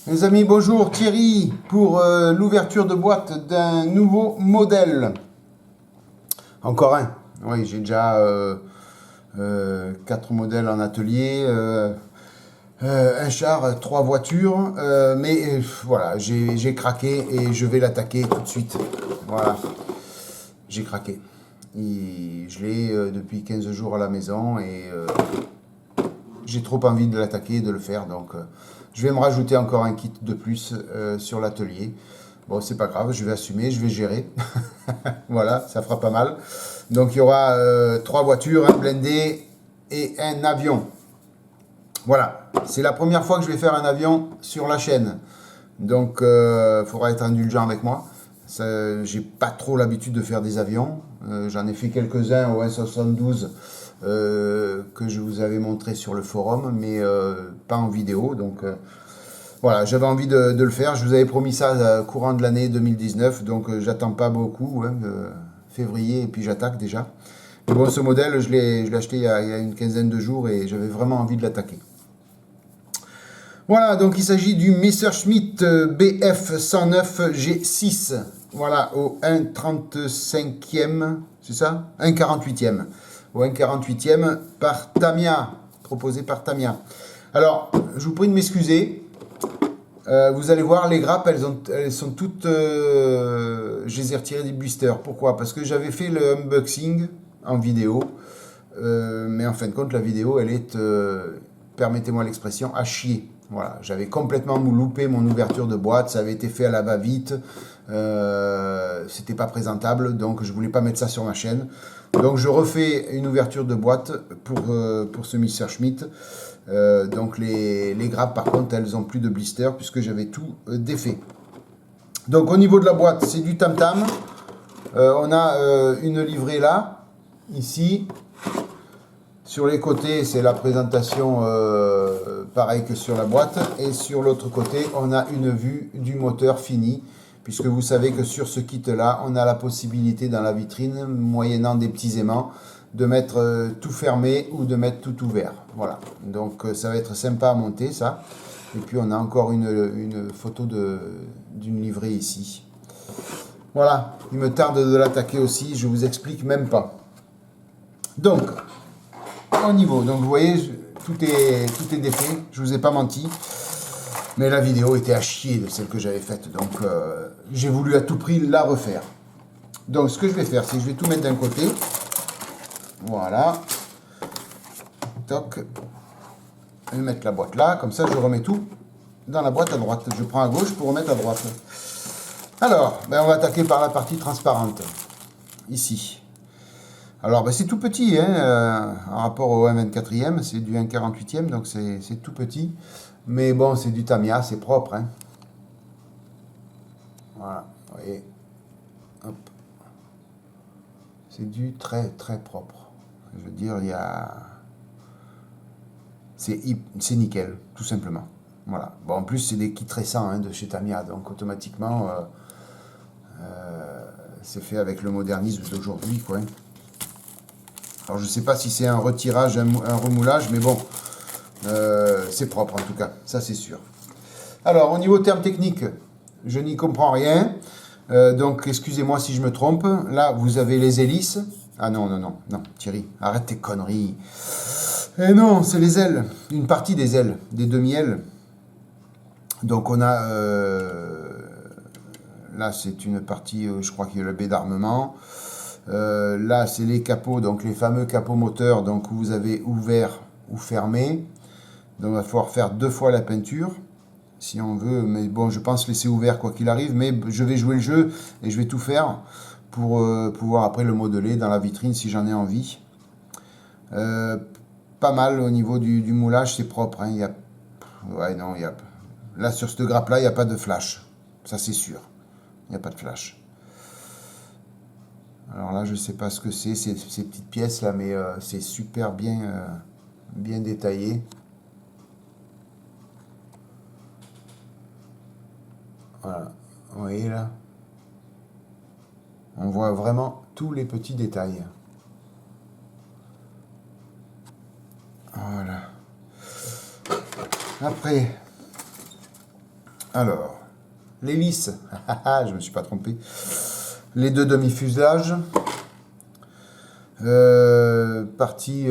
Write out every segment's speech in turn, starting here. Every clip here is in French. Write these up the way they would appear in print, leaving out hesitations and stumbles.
Mes amis, bonjour, Thierry pour l'ouverture de boîte d'un nouveau modèle. Encore un. Oui, j'ai déjà 4 modèles en atelier, un char, 3 voitures, mais voilà, j'ai craqué et je vais l'attaquer tout de suite. Voilà, j'ai craqué. Je l'ai depuis 15 jours à la maison et j'ai trop envie de l'attaquer et de le faire, donc je vais me rajouter encore un kit de plus sur l'atelier. Bon, c'est pas grave, je vais assumer, je vais gérer. Voilà, ça fera pas mal. Donc il y aura 3 voitures, un blindé et un avion. Voilà, c'est la première fois que je vais faire un avion sur la chaîne. Donc il faudra être indulgent avec moi. J'ai pas trop l'habitude de faire des avions. J'en ai fait quelques-uns au 1,72 que je vous avais montré sur le forum, mais pas en vidéo. Donc voilà, j'avais envie de le faire. Je vous avais promis ça courant de l'année 2019, donc j'attends pas beaucoup, hein, février, et puis j'attaque déjà. Mais bon, ce modèle, je l'ai acheté il y a une quinzaine de jours et j'avais vraiment envie de l'attaquer. Voilà, donc il s'agit du Messerschmitt BF109 G6. Voilà, au 1,35e, c'est ça? 1,48e. Au 1,48e par Tamiya, proposé par Tamiya. Alors, je vous prie de m'excuser. Vous allez voir, les grappes, elles sont toutes... je les ai retirées des blisters. Pourquoi? Parce que j'avais fait le unboxing en vidéo. Mais en fin de compte, la vidéo, elle est, permettez-moi l'expression, à chier. Voilà, j'avais complètement loupé mon ouverture de boîte, ça avait été fait à la va-vite, c'était pas présentable, donc je voulais pas mettre ça sur ma chaîne. Donc je refais une ouverture de boîte pour ce Messerschmitt. Donc les grappes par contre, elles ont plus de blister puisque j'avais tout défait. Donc au niveau de la boîte, c'est du tam-tam. On a une livrée là, ici. Sur les côtés, c'est la présentation pareil que sur la boîte. Et sur l'autre côté, on a une vue du moteur fini. Puisque vous savez que sur ce kit-là, on a la possibilité dans la vitrine, moyennant des petits aimants, de mettre tout fermé ou de mettre tout ouvert. Voilà. Donc ça va être sympa à monter, ça. Et puis on a encore une photo d'une livrée ici. Voilà. Il me tarde de l'attaquer aussi. Je vous explique même pas. Donc... au niveau, donc vous voyez, tout est défait, je vous ai pas menti, mais la vidéo était à chier de celle que j'avais faite, donc j'ai voulu à tout prix la refaire. Donc ce que je vais faire, c'est que je vais tout mettre d'un côté, voilà, toc, je vais mettre la boîte là, comme ça je remets tout dans la boîte à droite, je prends à gauche pour remettre à droite. Alors, ben, on va attaquer par la partie transparente, ici. Alors, ben, c'est tout petit, hein, en rapport au 1,24e, c'est du 1,48e, donc c'est tout petit. Mais bon, c'est du Tamiya, c'est propre. Hein. Voilà, vous voyez. Hop. C'est du très très propre. Je veux dire, il y a... c'est nickel, tout simplement. Voilà. Bon, en plus, c'est des kits récents hein, de chez Tamiya, donc automatiquement, c'est fait avec le modernisme d'aujourd'hui, quoi. Alors je ne sais pas si c'est un retirage, un remoulage, mais bon, c'est propre en tout cas, ça c'est sûr. Alors au niveau termes techniques, je n'y comprends rien, donc excusez-moi si je me trompe. Là vous avez les hélices. Ah non, non, non, non, Thierry, arrête tes conneries. Eh non, c'est les ailes, une partie des ailes, des demi-ailes. Donc on a, là c'est une partie, je crois qu'il y a le baie d'armement. Là, c'est les capots, donc les fameux capots moteurs, donc vous avez ouvert ou fermé. Donc, il va falloir faire 2 fois la peinture, si on veut. Mais bon, je pense laisser ouvert quoi qu'il arrive. Mais je vais jouer le jeu et je vais tout faire pour pouvoir après le modeler dans la vitrine si j'en ai envie. Pas mal au niveau du moulage, c'est propre. Hein. Ouais, non, là, sur cette grappe-là, il n'y a pas de flash. Ça, c'est sûr. Il n'y a pas de flash. Alors là, je sais pas ce que c'est, ces petites pièces là, mais c'est super bien, bien détaillé. Voilà, vous voyez là, on voit vraiment tous les petits détails. Voilà. Après, alors, l'hélice, je me suis pas trompé. Les deux demi-fuselages. Partie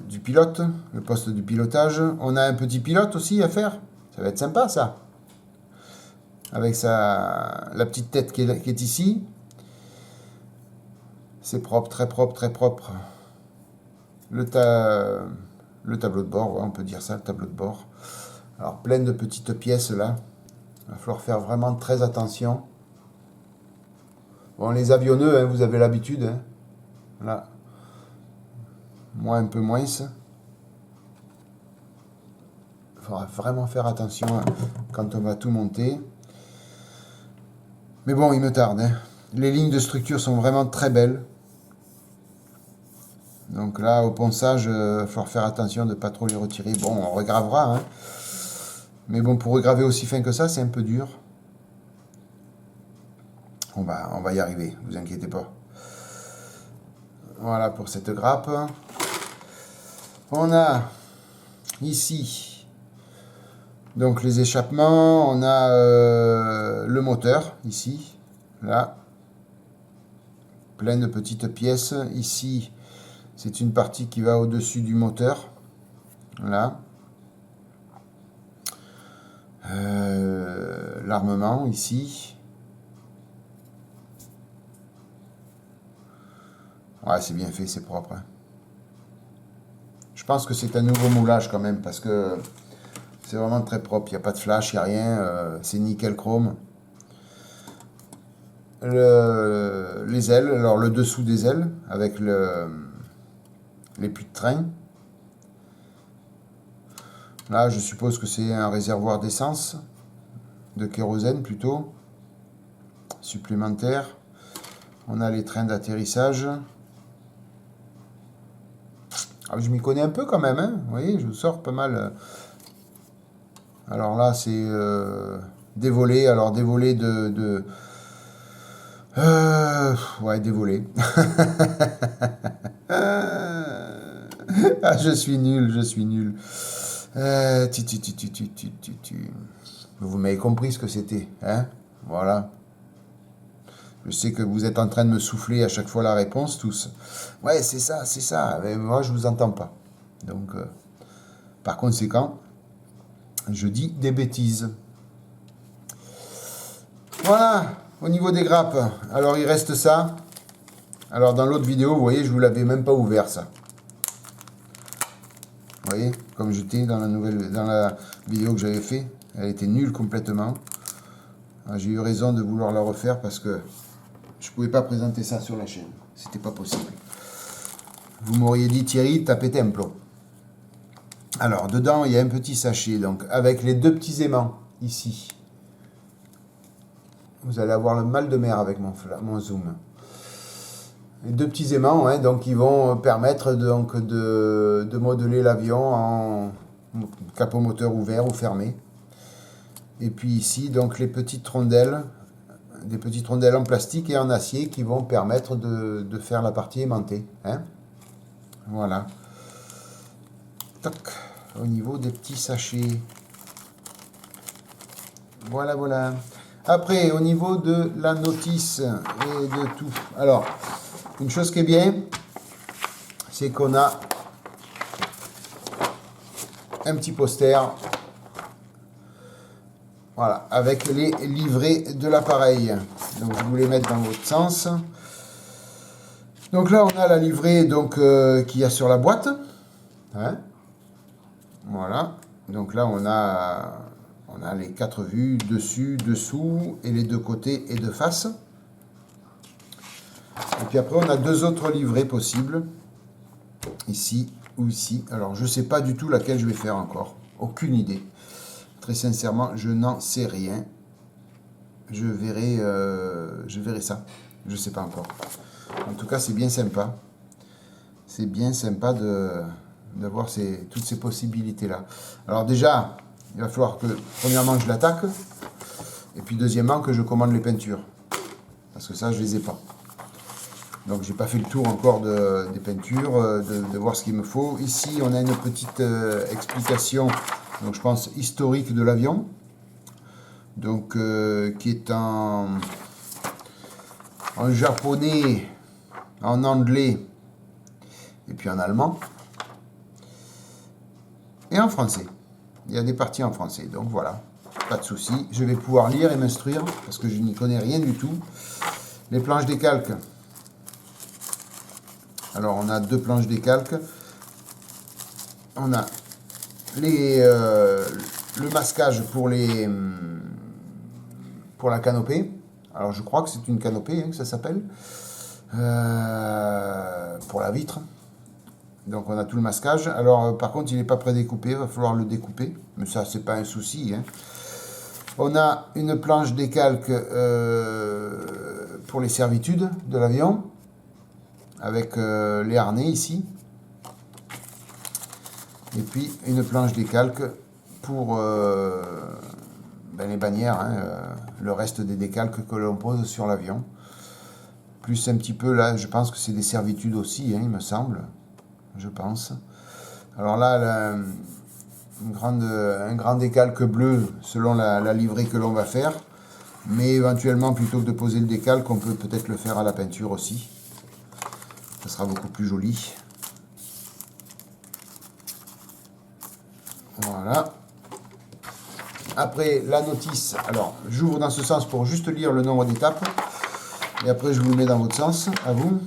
du pilote, le poste du pilotage. On a un petit pilote aussi à faire. Ça va être sympa ça. Avec la petite tête qui est ici. C'est propre, très propre, très propre. Le tableau de bord, ouais, on peut dire ça, le tableau de bord. Alors plein de petites pièces là. Il va falloir faire vraiment très attention. Bon, les avionneux, hein, vous avez l'habitude. Hein. Là. Moi, un peu moins. Il faudra vraiment faire attention hein, quand on va tout monter. Mais bon, il me tarde. Hein. Les lignes de structure sont vraiment très belles. Donc là, au ponçage, il va falloir faire attention de ne pas trop les retirer. Bon, on regravera. Hein. Mais bon, pour regraver aussi fin que ça, c'est un peu dur. On va y arriver, vous inquiétez pas. Voilà pour cette grappe. On a ici donc les échappements. On a le moteur ici, là. Plein de petites pièces. Ici, c'est une partie qui va au-dessus du moteur. Là. L'armement ici. Ouais, c'est bien fait, c'est propre. Hein. Je pense que c'est un nouveau moulage quand même, parce que c'est vraiment très propre. Il n'y a pas de flash, il n'y a rien. C'est nickel chrome. Les ailes, alors le dessous des ailes, avec les puits de train. Là, je suppose que c'est un réservoir d'essence, de kérosène plutôt, supplémentaire. On a les trains d'atterrissage. Ah, je m'y connais un peu quand même, hein. Vous voyez, je vous sors pas mal. Alors là, c'est des volets. Alors des volets ouais, des volets. Ah, je suis nul, je suis nul. Vous m'avez compris ce que c'était, hein? Voilà. Je sais que vous êtes en train de me souffler à chaque fois la réponse, tous. Ouais, c'est ça, c'est ça. Mais moi, je vous entends pas. Donc, par conséquent, je dis des bêtises. Voilà, au niveau des grappes. Alors, il reste ça. Alors, dans l'autre vidéo, vous voyez, je vous l'avais même pas ouvert, ça. Vous voyez, comme j'étais dans la vidéo que j'avais fait, elle était nulle complètement. J'ai eu raison de vouloir la refaire parce que je ne pouvais pas présenter ça sur la chaîne. C'était pas possible. Vous m'auriez dit, Thierry, t'as pété un plomb. Alors, dedans, il y a un petit sachet, donc avec les deux petits aimants, ici. Vous allez avoir le mal de mer avec mon zoom. Les deux petits aimants, hein, donc, ils vont permettre donc, de modeler l'avion en capot moteur ouvert ou fermé. Et puis ici, donc, les petites rondelles, des petites rondelles en plastique et en acier qui vont permettre de faire la partie aimantée. Hein. Voilà. Toc. Au niveau des petits sachets. Voilà, voilà. Après, au niveau de la notice et de tout. Alors, une chose qui est bien, c'est qu'on a un petit poster. Voilà, avec les livrets de l'appareil. Donc, je vous les mettre dans votre sens. Donc là, on a la livrée donc, qu'il y a sur la boîte. Hein. Voilà. Donc là, on a les 4 vues, dessus, dessous, et les deux côtés et de face. Et puis après, on a 2 autres livrets possibles. Ici ou ici. Alors, je ne sais pas du tout laquelle je vais faire encore. Aucune idée. Très sincèrement, je n'en sais rien. Je verrai ça. Je sais pas encore. En tout cas, c'est bien sympa. C'est bien sympa d'avoir toutes ces possibilités-là. Alors déjà, il va falloir que, premièrement, je l'attaque. Et puis deuxièmement, que je commande les peintures. Parce que ça, je les ai pas. Donc, j'ai pas fait le tour encore des peintures, de voir ce qu'il me faut. Ici, on a une petite explication, donc je pense, historique de l'avion. Donc, qui est en japonais, en anglais, et puis en allemand. Et en français. Il y a des parties en français, donc voilà. Pas de souci, je vais pouvoir lire et m'instruire parce que je n'y connais rien du tout. Les planches décalques. Alors on a deux planches décalques. On a le masquage pour la canopée. Alors je crois que c'est une canopée que ça s'appelle. Pour la vitre. Donc on a tout le masquage. Alors par contre il n'est pas prédécoupé, il va falloir le découper. Mais ça c'est pas un souci. On a une planche décalque pour les servitudes de l'avion, avec les harnais ici. Et puis une planche décalque pour les bannières, le reste des décalques que l'on pose sur l'avion. Plus un petit peu là, je pense que c'est des servitudes aussi, il me semble. Je pense. Alors là, un grand décalque bleu selon la livrée que l'on va faire. Mais éventuellement, plutôt que de poser le décalque, on peut peut-être le faire à la peinture aussi. Ça sera beaucoup plus joli. Voilà. Après, la notice. Alors, j'ouvre dans ce sens pour juste lire le nombre d'étapes. Et après, je vous le mets dans votre sens, à vous.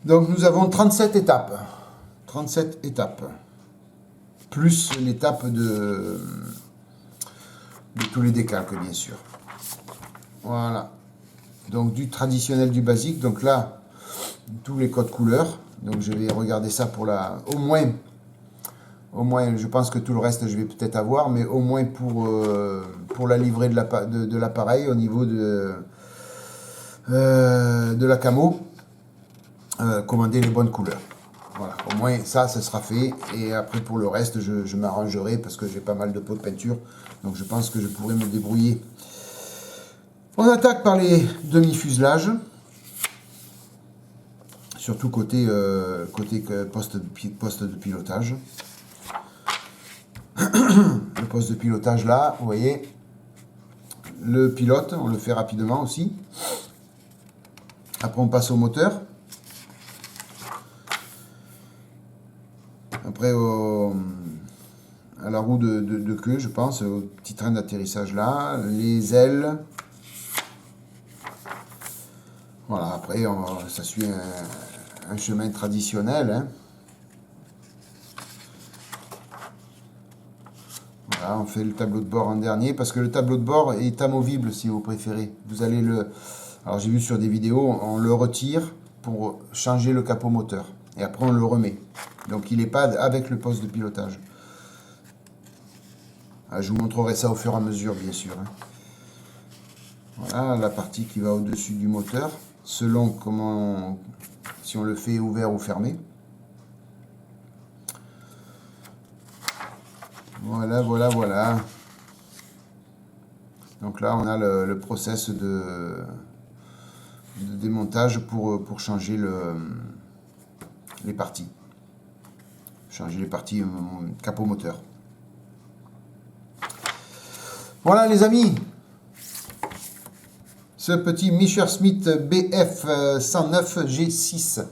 Donc, nous avons 37 étapes. 37 étapes. Plus l'étape de tous les décalques, bien sûr. Voilà. Donc, du traditionnel, du basique. Donc là, tous les codes couleurs. Donc, je vais regarder ça pour au moins, je pense que tout le reste, je vais peut-être avoir, mais au moins pour la livrée de l'appareil au niveau de la camo, commander les bonnes couleurs. Voilà, au moins ça sera fait. Et après, pour le reste, je m'arrangerai parce que j'ai pas mal de pots de peinture. Donc, je pense que je pourrai me débrouiller. On attaque par les demi-fuselages. Surtout côté poste de pilotage. Le poste de pilotage là, vous voyez, le pilote, on le fait rapidement aussi. Après on passe au moteur. Après à la roue de queue, je pense, au petit train d'atterrissage là, les ailes. Voilà, après ça suit un chemin traditionnel. Voilà, on fait le tableau de bord en dernier, parce que le tableau de bord est amovible si vous préférez. Vous allez alors j'ai vu sur des vidéos, on le retire pour changer le capot moteur. Et après on le remet. Donc il n'est pas avec le poste de pilotage. Je vous montrerai ça au fur et à mesure, bien sûr. Voilà la partie qui va au-dessus du moteur, selon si on le fait ouvert ou fermé. Voilà, voilà, voilà. Donc là, on a le process de démontage pour changer les parties. Changer les parties capot moteur. Voilà les amis. Ce petit Messerschmitt BF 109 G6.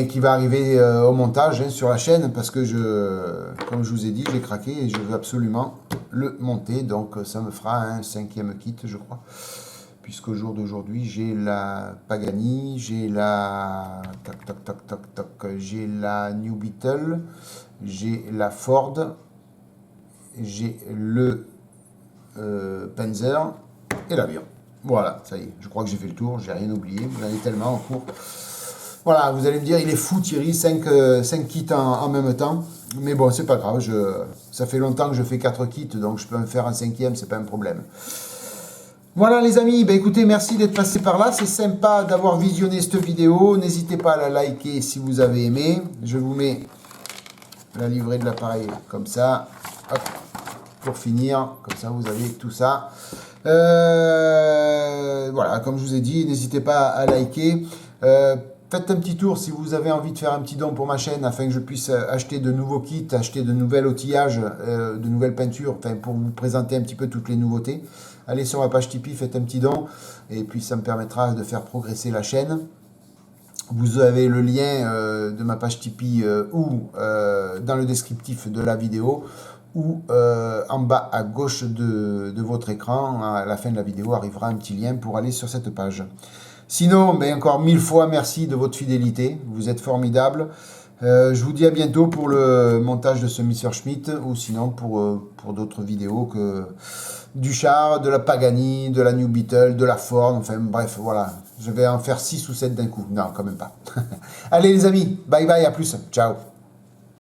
Qui va arriver au montage sur la chaîne parce que comme je vous ai dit, j'ai craqué et je veux absolument le monter. Donc ça me fera un 5e kit, je crois. Puisqu'au jour d'aujourd'hui, j'ai la Pagani, j'ai la j'ai la New Beetle, j'ai la Ford, j'ai le Panzer et l'avion. Voilà, ça y est, je crois que j'ai fait le tour, j'ai rien oublié, j'en ai tellement en cours. Voilà, vous allez me dire, il est fou Thierry, 5 kits en même temps. Mais bon, c'est pas grave, ça fait longtemps que je fais 4 kits, donc je peux en faire un 5e, c'est pas un problème. Voilà les amis, ben écoutez, merci d'être passé par là, c'est sympa d'avoir visionné cette vidéo, n'hésitez pas à la liker si vous avez aimé, je vous mets la livrée de l'appareil comme ça, hop, pour finir, comme ça vous avez tout ça. Voilà, comme je vous ai dit, n'hésitez pas à liker, faites un petit tour si vous avez envie de faire un petit don pour ma chaîne afin que je puisse acheter de nouveaux kits, acheter de nouveaux outillages, de nouvelles peintures, enfin pour vous présenter un petit peu toutes les nouveautés. Allez sur ma page Tipeee, faites un petit don et puis ça me permettra de faire progresser la chaîne. Vous avez le lien de ma page Tipeee ou dans le descriptif de la vidéo ou en bas à gauche de votre écran. À la fin de la vidéo arrivera un petit lien pour aller sur cette page. Sinon, ben encore 1000 fois merci de votre fidélité, vous êtes formidables. Je vous dis à bientôt pour le montage de ce Messerschmitt ou sinon pour d'autres vidéos que du Char, de la Pagani, de la New Beetle, de la Ford, enfin bref, voilà. Je vais en faire 6 ou 7 d'un coup. Non, quand même pas. Allez les amis, bye bye, à plus, ciao.